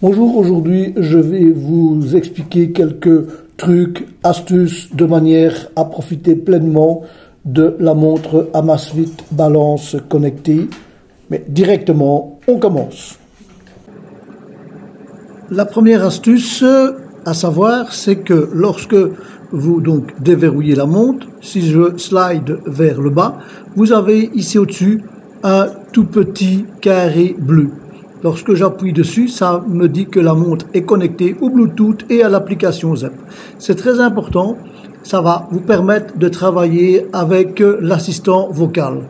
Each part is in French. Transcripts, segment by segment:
Bonjour, aujourd'hui je vais vous expliquer quelques trucs, astuces de manière à profiter pleinement de la montre Amazfit Balance connectée. Mais directement, on commence. La première astuce à savoir, c'est que lorsque vous donc déverrouillez la montre, si je slide vers le bas, vous avez ici au-dessus un tout petit carré bleu. Lorsque j'appuie dessus, ça me dit que la montre est connectée au Bluetooth et à l'application ZEP. C'est très important, ça va vous permettre de travailler avec l'assistant vocal.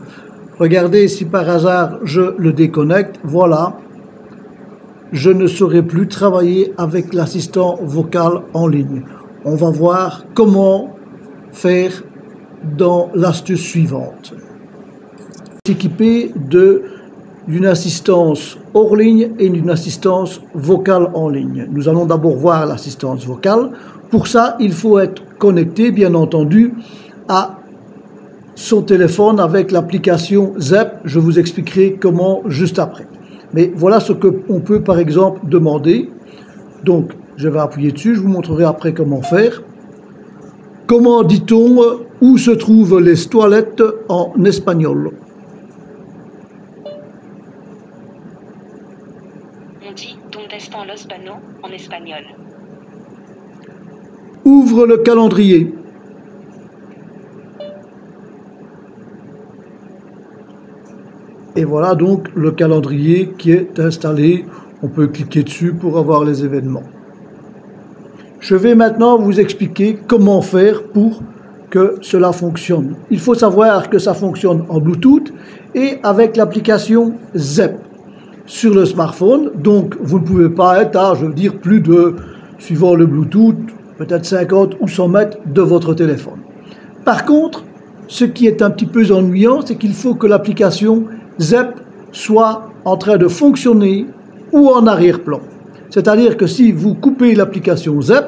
Regardez si par hasard je le déconnecte, voilà, je ne saurais plus travailler avec l'assistant vocal en ligne. On va voir comment faire dans l'astuce suivante. Équipé d'une assistance hors ligne et d'une assistance vocale en ligne. Nous allons d'abord voir l'assistance vocale. Pour ça, il faut être connecté, bien entendu, à son téléphone avec l'application ZEP. Je vous expliquerai comment juste après. Mais voilà ce qu'on peut par exemple demander. Donc, je vais appuyer dessus, je vous montrerai après comment faire. Comment dit-on où se trouvent les toilettes en espagnol? On dit «Dónde están los baños» en espagnol. Ouvre le calendrier. Et voilà donc le calendrier qui est installé. On peut cliquer dessus pour avoir les événements. Je vais maintenant vous expliquer comment faire pour que cela fonctionne. Il faut savoir que ça fonctionne en Bluetooth et avec l'application ZEP sur le smartphone. Donc vous ne pouvez pas être à, je veux dire, plus de, suivant le Bluetooth, peut-être 50 ou 100 mètres de votre téléphone. Par contre, ce qui est un petit peu ennuyant, c'est qu'il faut que l'application ZEP soit en train de fonctionner ou en arrière-plan. C'est-à-dire que si vous coupez l'application ZEP,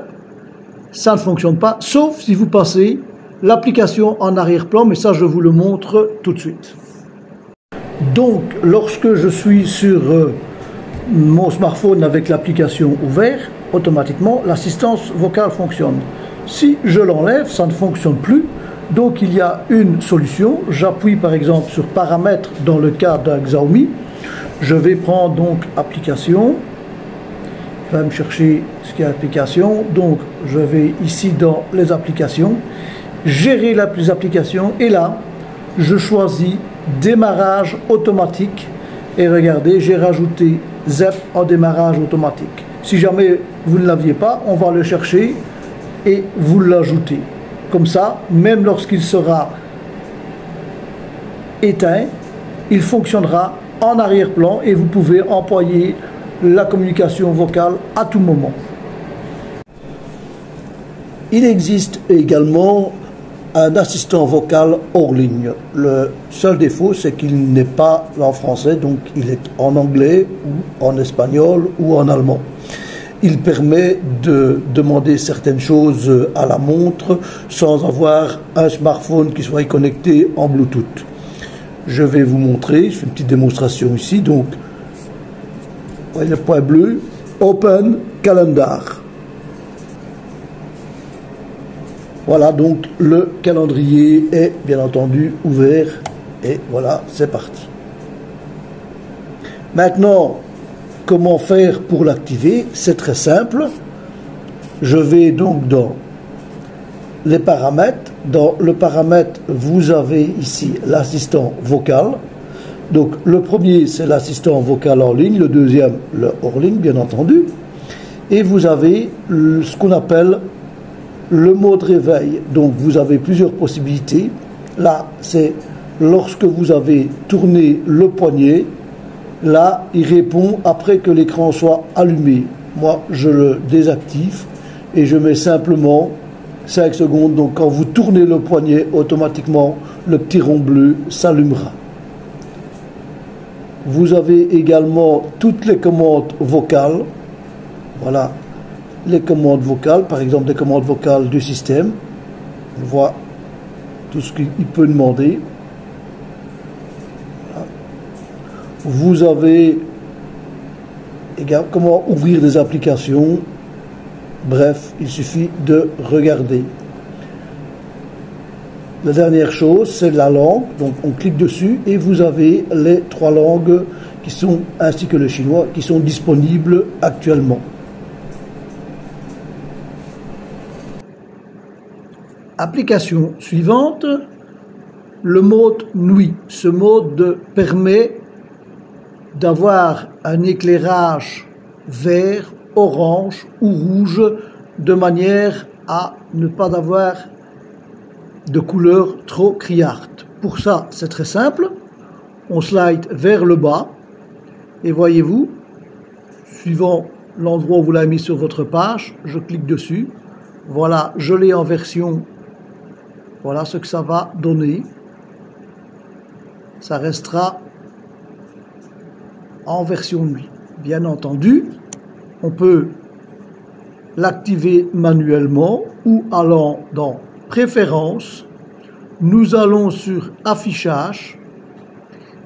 ça ne fonctionne pas, sauf si vous passez l'application en arrière-plan, mais ça je vous le montre tout de suite. Donc, lorsque je suis sur mon smartphone avec l'application ouverte, automatiquement l'assistance vocale fonctionne. Si je l'enlève, ça ne fonctionne plus. Donc il y a une solution, j'appuie par exemple sur paramètres dans le cas d'un Xiaomi, je vais prendre donc application, il va me chercher ce qu'il y a application, donc je vais ici dans les applications, gérer les applications et là je choisis démarrage automatique et regardez j'ai rajouté ZEP en démarrage automatique. Si jamais vous ne l'aviez pas, on va le chercher et vous l'ajoutez. Comme ça, même lorsqu'il sera éteint, il fonctionnera en arrière-plan et vous pouvez employer la communication vocale à tout moment. Il existe également un assistant vocal hors ligne. Le seul défaut, c'est qu'il n'est pas en français, donc il est en anglais ou en espagnol ou en allemand. Il permet de demander certaines choses à la montre sans avoir un smartphone qui soit connecté en Bluetooth. Je vais vous montrer, je fais une petite démonstration ici. Donc, voyez le point bleu, Open Calendar. Voilà, donc le calendrier est bien entendu ouvert et voilà, c'est parti. Maintenant, comment faire pour l'activer? C'est très simple. Je vais donc dans les paramètres. Dans le paramètre, vous avez ici l'assistant vocal. Donc le premier, c'est l'assistant vocal en ligne. Le deuxième, le hors ligne, bien entendu. Et vous avez ce qu'on appelle le mode réveil. Donc vous avez plusieurs possibilités. Là, c'est lorsque vous avez tourné le poignet. Là, il répond après que l'écran soit allumé. Moi, je le désactive et je mets simplement 5 secondes. Donc, quand vous tournez le poignet, automatiquement, le petit rond bleu s'allumera. Vous avez également toutes les commandes vocales. Voilà, les commandes vocales, par exemple des commandes vocales du système. On voit tout ce qu'il peut demander. Vous avez comment ouvrir des applications. Bref, il suffit de regarder. La dernière chose, c'est la langue. Donc on clique dessus et vous avez les 3 langues qui sont, ainsi que le chinois, qui sont disponibles actuellement. Application suivante, le mode nuit. Ce mode permet d'avoir un éclairage vert, orange ou rouge de manière à ne pas avoir de couleur trop criarde. Pour ça, c'est très simple. On slide vers le bas et voyez-vous, suivant l'endroit où vous l'avez mis sur votre page, je clique dessus. Voilà, je l'ai en version. Voilà ce que ça va donner. Ça restera en version nuit. Bien entendu, on peut l'activer manuellement ou allant dans Préférences. Nous allons sur Affichage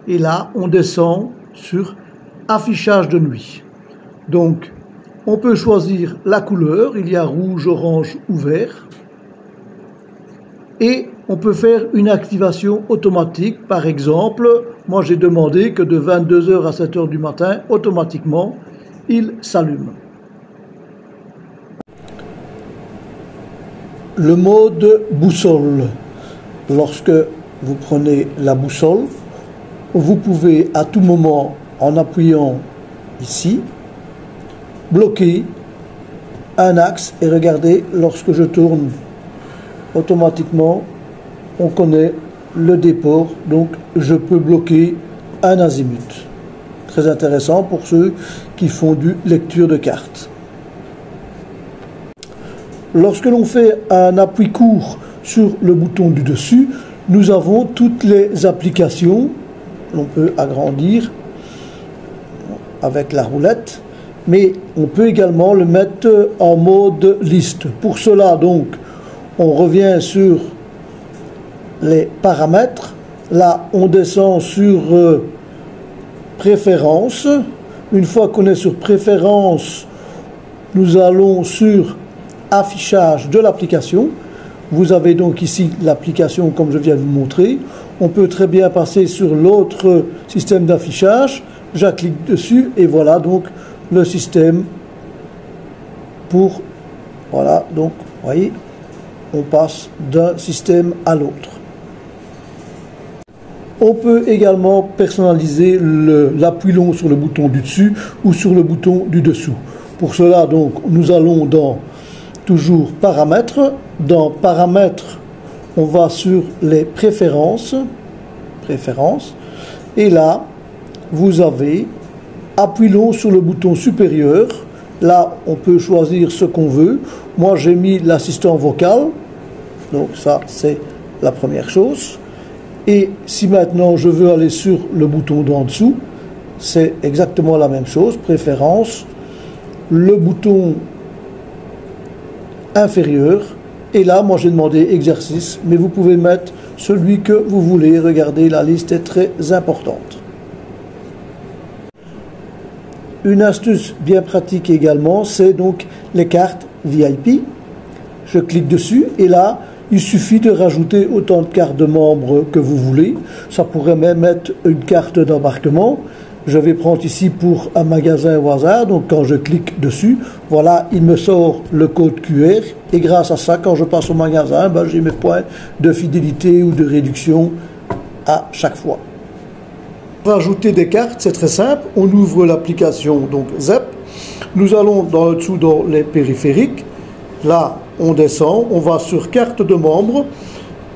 et là, on descend sur Affichage de nuit. Donc, on peut choisir la couleur. Il y a rouge, orange ou vert. Et on peut faire une activation automatique. Par exemple, moi j'ai demandé que de 22 h à 7 h du matin, automatiquement, il s'allume. Le mode boussole. Lorsque vous prenez la boussole, vous pouvez à tout moment, en appuyant ici, bloquer un axe et regardez, lorsque je tourne automatiquement, on connaît le déport, donc je peux bloquer un azimut. Très intéressant pour ceux qui font du lecture de cartes. Lorsque l'on fait un appui court sur le bouton du dessus, nous avons toutes les applications. On peut agrandir avec la roulette, mais on peut également le mettre en mode liste. Pour cela, donc, on revient sur les paramètres. Là, on descend sur Préférences. Une fois qu'on est sur Préférences, nous allons sur Affichage de l'application. Vous avez donc ici l'application comme je viens de vous montrer. On peut très bien passer sur l'autre système d'affichage. Je clique dessus et voilà donc le système pour... Voilà, donc, vous voyez, on passe d'un système à l'autre. On peut également personnaliser l'appui long sur le bouton du dessus ou sur le bouton du dessous. Pour cela, donc, nous allons dans toujours Paramètres. Dans Paramètres, on va sur les Préférences. Et là, vous avez appui long sur le bouton supérieur. Là, on peut choisir ce qu'on veut. Moi, j'ai mis l'assistant vocal. Donc ça, c'est la première chose. Et si maintenant je veux aller sur le bouton d'en dessous, c'est exactement la même chose. Préférences, le bouton inférieur. Et là, moi, j'ai demandé exercice, mais vous pouvez mettre celui que vous voulez. Regardez, la liste est très importante. Une astuce bien pratique également, c'est donc les cartes VIP. Je clique dessus et là, il suffit de rajouter autant de cartes de membres que vous voulez. Ça pourrait même être une carte d'embarquement. Je vais prendre ici pour un magasin au hasard. Donc quand je clique dessus, voilà, il me sort le code QR. Et grâce à ça, quand je passe au magasin, j'ai mes points de fidélité ou de réduction à chaque fois. Pour ajouter des cartes, c'est très simple. On ouvre l'application donc ZEP. Nous allons dans le dessous dans les périphériques. Là, on descend, on va sur carte de membre.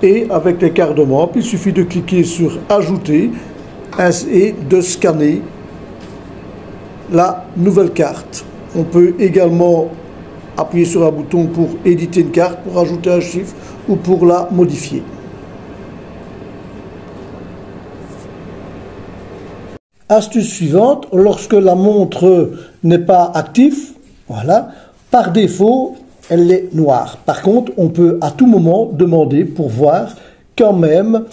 Et avec les cartes de membre, il suffit de cliquer sur ajouter et de scanner la nouvelle carte. On peut également appuyer sur un bouton pour éditer une carte, pour ajouter un chiffre ou pour la modifier. Astuce suivante, lorsque la montre n'est pas active, voilà, par défaut, elle est noire. Par contre, on peut à tout moment demander pour voir quand même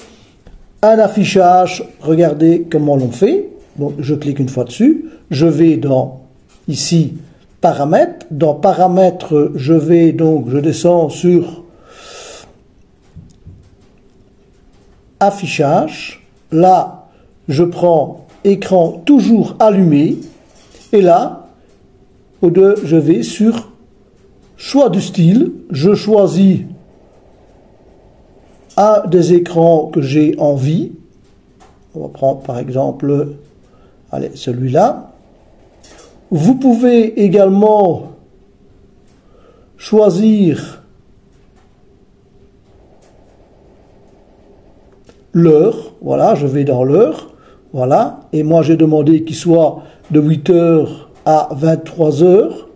un affichage. Regardez comment l'on fait. Donc, je clique une fois dessus. Je vais dans ici paramètres. Dans paramètres, je descends sur affichage. Là, je prends écran toujours allumé. Et là, je vais sur choix du style. Je choisis un des écrans que j'ai envie. On va prendre par exemple, allez, celui-là. Vous pouvez également choisir l'heure. Voilà, je vais dans l'heure. Voilà, et moi j'ai demandé qu'il soit de 8 heures à 23 heures.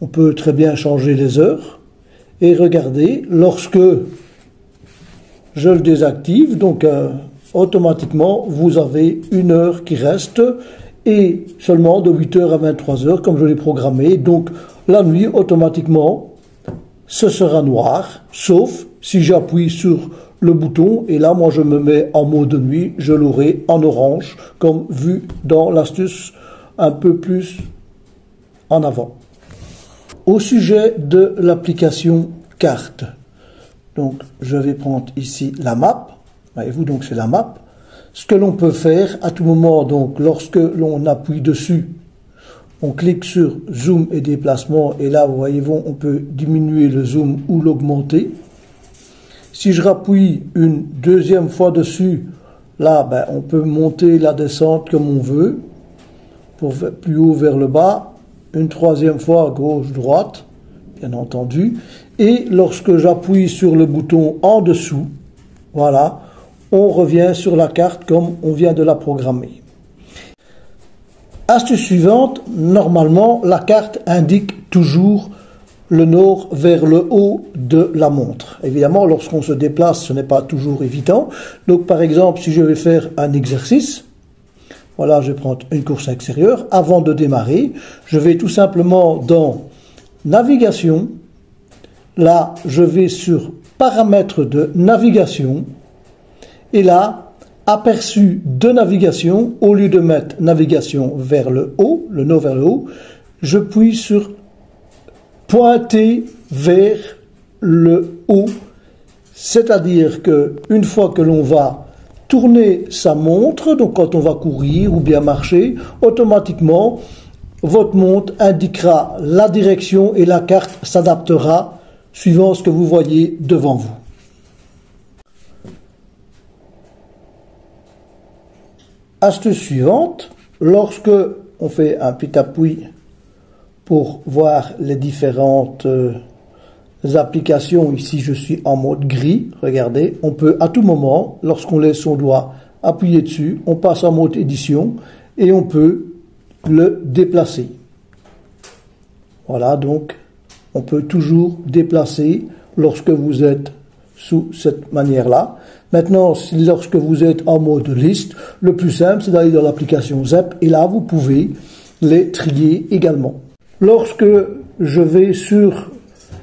On peut très bien changer les heures. Et regardez, lorsque je le désactive, donc automatiquement vous avez une heure qui reste et seulement de 8 heures à 23 heures comme je l'ai programmé. Donc la nuit, automatiquement, ce sera noir, sauf si j'appuie sur le bouton et là moi je me mets en mode nuit, je l'aurai en orange comme vu dans l'astuce un peu plus en avant. Au sujet de l'application carte, donc je vais prendre ici la map, voyez-vous, donc c'est la map. Ce que l'on peut faire à tout moment, donc lorsque l'on appuie dessus, on clique sur zoom et déplacement et là, voyez-vous, on peut diminuer le zoom ou l'augmenter. Si je rappuie une deuxième fois dessus, là, on peut monter la descente comme on veut, pour plus haut vers le bas, une troisième fois gauche-droite, bien entendu, et lorsque j'appuie sur le bouton en dessous, voilà, on revient sur la carte comme on vient de la programmer. Astuce suivante, normalement, la carte indique toujours le nord vers le haut de la montre. Évidemment, lorsqu'on se déplace, ce n'est pas toujours évident. Donc, par exemple, si je vais faire un exercice, voilà, je vais prendre une course extérieure. Avant de démarrer, je vais tout simplement dans navigation. Là, je vais sur paramètres de navigation. Et là, aperçu de navigation, au lieu de mettre navigation vers le haut, le nord vers le haut, je puis sur pointer vers le haut. C'est-à-dire que une fois que l'on va tourner sa montre, donc quand on va courir ou bien marcher, automatiquement, votre montre indiquera la direction et la carte s'adaptera suivant ce que vous voyez devant vous. Astuce suivante, lorsque on fait un petit appui pour voir les différentes applications, ici je suis en mode gris, regardez, on peut à tout moment, lorsqu'on laisse son doigt appuyer dessus, on passe en mode édition et on peut le déplacer. Voilà, donc on peut toujours déplacer lorsque vous êtes sous cette manière-là. Maintenant, lorsque vous êtes en mode liste, le plus simple, c'est d'aller dans l'application ZEP et là, vous pouvez les trier également. Lorsque je vais sur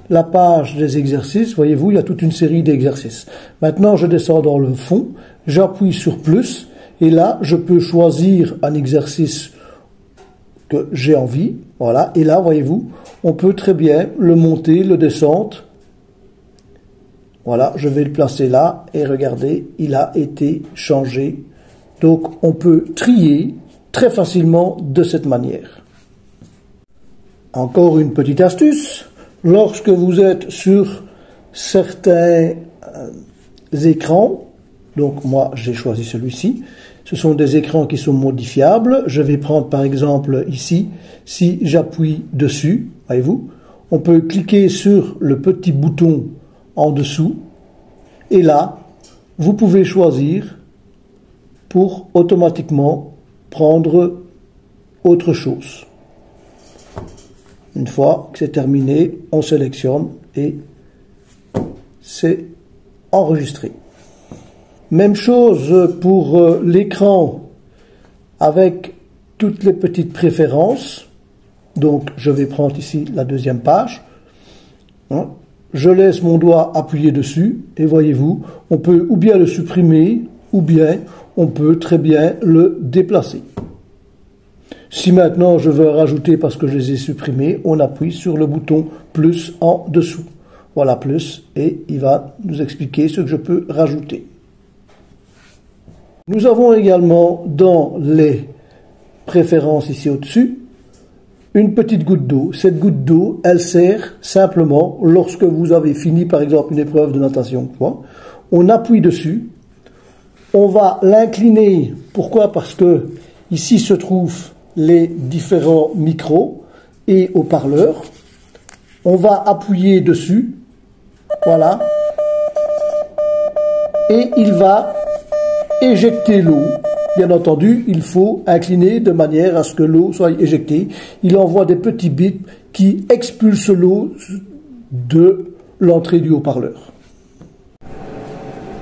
la page des exercices, voyez-vous, il y a toute une série d'exercices. Maintenant, je descends dans le fond, j'appuie sur plus et là, je peux choisir un exercice que j'ai envie. Voilà, et là, voyez-vous, on peut très bien le monter, le descendre. Voilà, je vais le placer là et regardez, il a été changé. Donc, on peut trier très facilement de cette manière. Encore une petite astuce. Lorsque vous êtes sur certains écrans, donc moi j'ai choisi celui-ci, ce sont des écrans qui sont modifiables. Je vais prendre par exemple ici, si j'appuie dessus, voyez-vous, on peut cliquer sur le petit bouton en dessous et là, vous pouvez choisir pour automatiquement prendre autre chose. Une fois que c'est terminé, on sélectionne et c'est enregistré. Même chose pour l'écran avec toutes les petites préférences. Donc, je vais prendre ici la deuxième page. Je laisse mon doigt appuyer dessus et voyez-vous, on peut ou bien le supprimer ou bien on peut très bien le déplacer. Si maintenant je veux rajouter parce que je les ai supprimés, on appuie sur le bouton plus en dessous. Voilà plus et il va nous expliquer ce que je peux rajouter. Nous avons également dans les préférences ici au-dessus une petite goutte d'eau. Cette goutte d'eau, elle sert simplement lorsque vous avez fini par exemple une épreuve de natation. On appuie dessus, on va l'incliner. Pourquoi? Parce que ici se trouvent les différents micros et haut-parleurs. On va appuyer dessus, voilà, et il va éjecter l'eau. Bien entendu, il faut incliner de manière à ce que l'eau soit éjectée. Il envoie des petits bips qui expulsent l'eau de l'entrée du haut-parleur.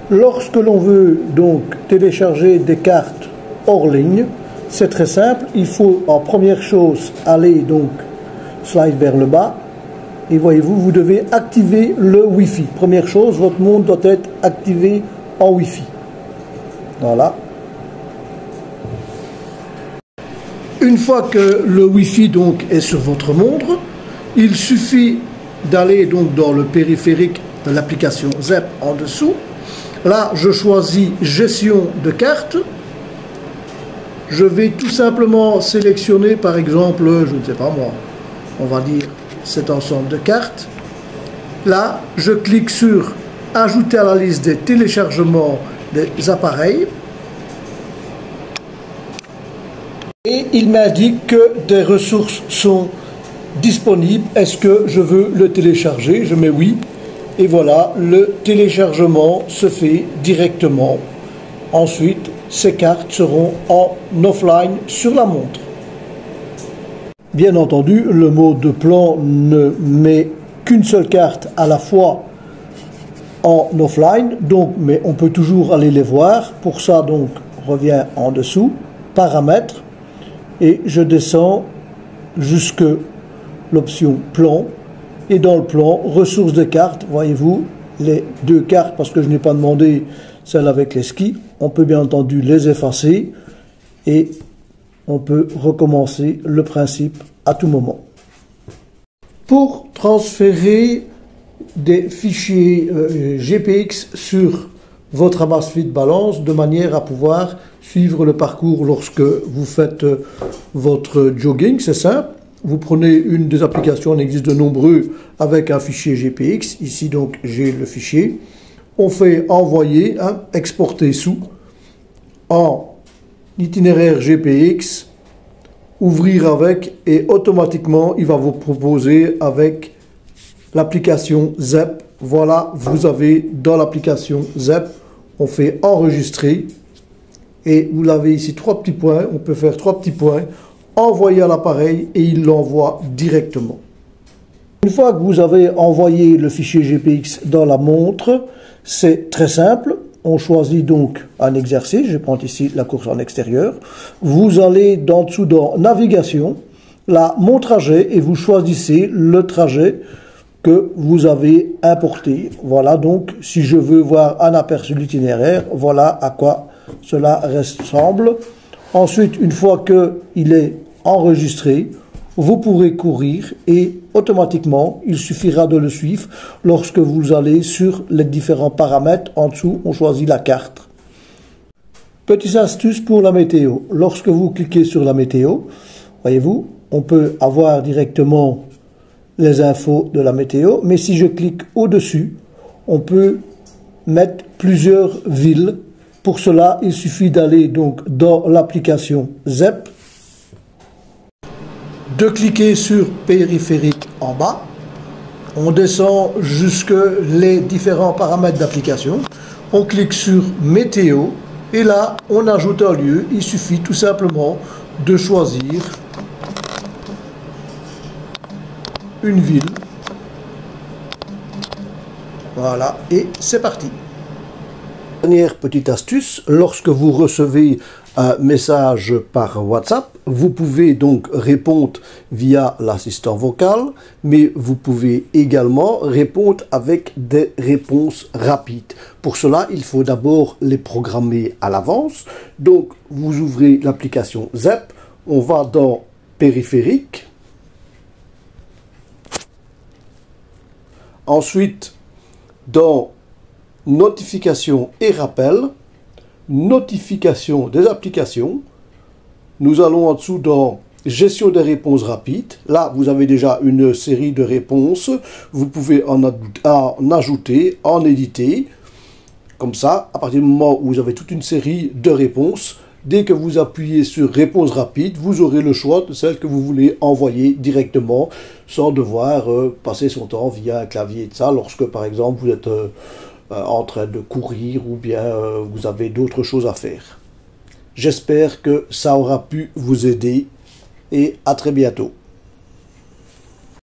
Lorsque l'on veut donc télécharger des cartes hors ligne, c'est très simple. Il faut en première chose aller donc slide vers le bas. Et voyez-vous, vous devez activer le Wi-Fi. Première chose, votre monde doit être activé en Wi-Fi. Voilà. Une fois que le Wi-Fi donc est sur votre montre, il suffit d'aller donc dans le périphérique de l'application ZEP en dessous. Là, je choisis gestion de cartes. Je vais tout simplement sélectionner par exemple, je ne sais pas moi, on va dire cet ensemble de cartes. Là, je clique sur ajouter à la liste des téléchargements des appareils. Et il m'indique que des ressources sont disponibles. Est-ce que je veux le télécharger? Je mets oui. Et voilà, le téléchargement se fait directement. Ensuite, ces cartes seront en offline sur la montre. Bien entendu, le mode plan ne met qu'une seule carte à la fois en offline, donc, mais on peut toujours aller les voir. Pour ça, donc, reviens en dessous, paramètres, et je descends jusque l'option plan. Et dans le plan, ressources de cartes, voyez-vous, les deux cartes, parce que je n'ai pas demandé celle avec les skis, on peut bien entendu les effacer et on peut recommencer le principe à tout moment. Pour transférer des fichiers GPX sur votre Amazfit Balance de manière à pouvoir suivre le parcours lorsque vous faites votre jogging, c'est simple. Vous prenez une des applications, il existe de nombreux avec un fichier GPX. Ici donc j'ai le fichier. On fait envoyer, exporter sous en itinéraire GPX, ouvrir avec et automatiquement il va vous proposer avec l'application ZEP. Voilà, vous avez dans l'application ZEP, on fait enregistrer et vous l'avez ici 3 petits points. On peut faire 3 petits points, envoyer à l'appareil et il l'envoie directement. Une fois que vous avez envoyé le fichier GPX dans la montre, c'est très simple. On choisit donc un exercice. Je prends ici la course en extérieur. Vous allez en dessous dans navigation, là mon trajet, et vous choisissez le trajet que vous avez importé. Voilà donc si je veux voir un aperçu de l'itinéraire, voilà à quoi cela ressemble. Ensuite, une fois qu'il est enregistré, vous pourrez courir et automatiquement, il suffira de le suivre lorsque vous allez sur les différents paramètres. En dessous, on choisit la carte. Petite astuce pour la météo. Lorsque vous cliquez sur la météo, voyez-vous, on peut avoir directement les infos de la météo, mais si je clique au-dessus, on peut mettre plusieurs villes. Pour cela, il suffit d'aller donc dans l'application ZEP, de cliquer sur périphérique en bas, on descend jusque les différents paramètres d'application, on clique sur météo et là on ajoute un lieu. Il suffit tout simplement de choisir une ville, voilà, et c'est parti. Dernière petite astuce, lorsque vous recevez un message par WhatsApp, vous pouvez donc répondre via l'assistant vocal, mais vous pouvez également répondre avec des réponses rapides. Pour cela, il faut d'abord les programmer à l'avance. Donc, vous ouvrez l'application ZEP, on va dans périphérique. Ensuite, dans notification et rappel, notification des applications. Nous allons en dessous dans gestion des réponses rapides. Là, vous avez déjà une série de réponses. Vous pouvez en ajouter, en éditer. Comme ça, à partir du moment où vous avez toute une série de réponses, dès que vous appuyez sur réponse rapide, vous aurez le choix de celle que vous voulez envoyer directement sans devoir passer son temps via un clavier et de ça lorsque par exemple vous êtes en train de courir ou bien vous avez d'autres choses à faire. J'espère que ça aura pu vous aider et à très bientôt.